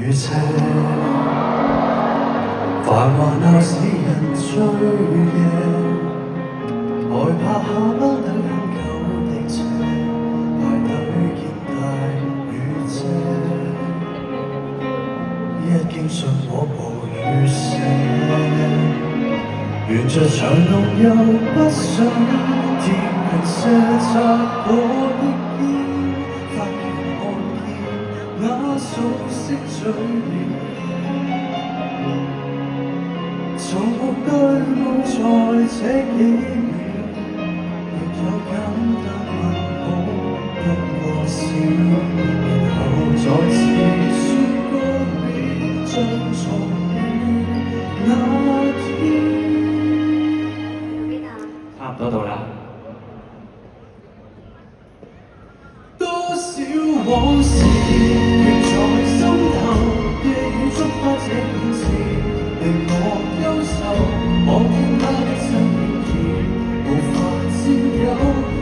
雨車，繁華鬧市人醉夜，害怕下不了舊的車，排隊見大雨遮，一經信我無雨寫，沿着長路又不想甜人射擦我的肩，發現看見那熟悉嘴臉，從沒對望在這幾秒，亦有簡單問好不過笑，然後再次說告別，像重遇那天。差唔多到啦。多少往事仍在心頭，夜雨觸發這件事，令我憂愁。望見他的身影已無法佔有，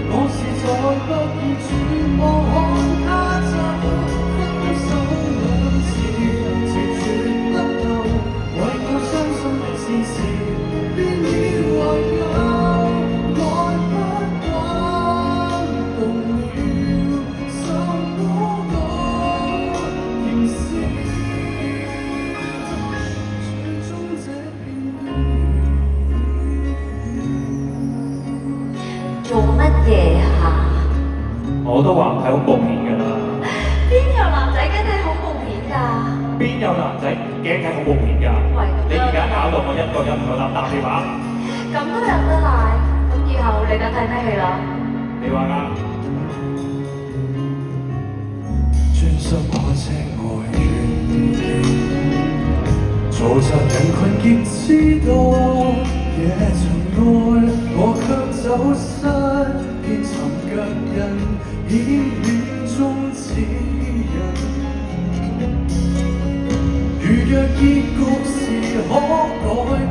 我是再不要絕望看他走。分手兩次，情絕不留，為我傷心的線事，變了懷舊。做乜嘢啊？我都話唔睇恐怖片㗎啦。邊有男仔驚睇恐怖片㗎？邊有男仔唔驚睇恐怖片㗎？喂，你而家搞到我一個人唔夠膽打電話。咁都有得賴，咁以後你等睇咩戲啦？你話啱。專心看車外遠景，嘈雜人群極知道夜塵愛，我卻走失，遍尋腳印，演戀中指引。如若結局是可改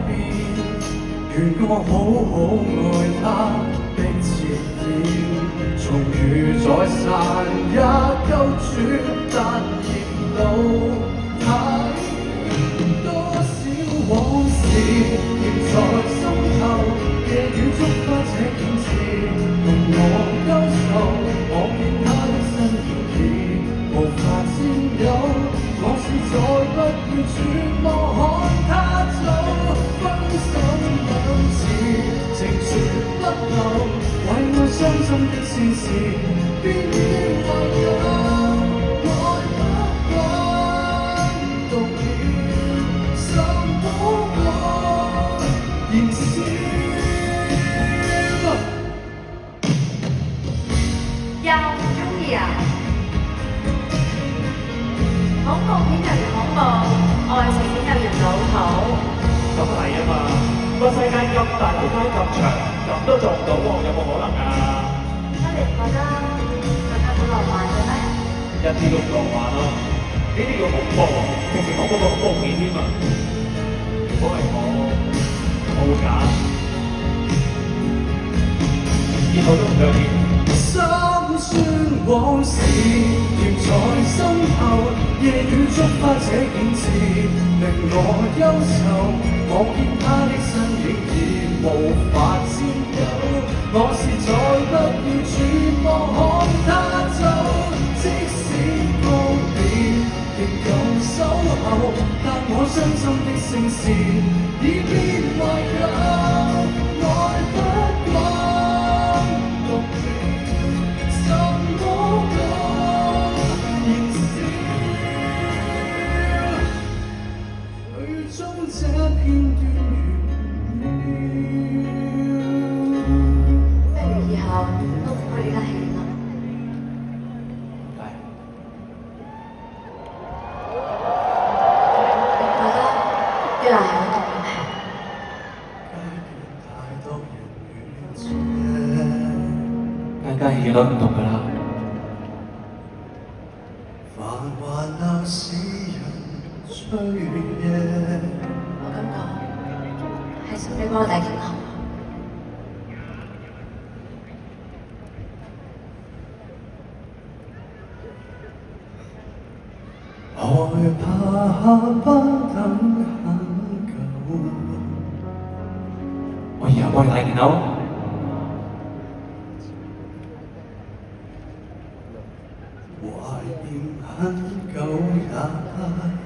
變，願我好好愛他的切臉，重遇再散也夠絕，但仍老太遠。多少往事仍在心頭，夜雨觸發這件事，令我憂愁。我見他的身影已無法佔有，我是再不要絕望看他走。分手兩次，情絕不留，為我傷心的線事，變了懷舊。愛不慣，讀了心好過，燃燒。又唔中意啊？恐怖片又唔恐怖，愛情片又唔老土。咁係啊嘛，個世界咁大，條街咁長，咁都做唔到喎，有冇可能啊？乜你唔覺得最近好浪漫嘅咩？一啲都唔浪漫咯，呢啲叫恐怖，平時講嗰個恐怖片添啊！如果係我會揀，以後都唔再見。心酸往事甜在心頭，夜雨觸發這件事，令我憂愁。我見他的身影已無法佔有，我是再不要絕望看他走。即使告別仍舊守候，但我傷心的聲線已變懷舊。愛不慣，讀了什麼歌，燃燒，最終這片段完了。不如以後都唔去呢間戲院啦。係。你覺得呢間戲院動咩？間戲院都唔同㗎啦。繁華鬧市人醉夜。我咁講係想你幫我帶件好嗎？害怕不等很久。我以後幫你睇電腦。懷念很久也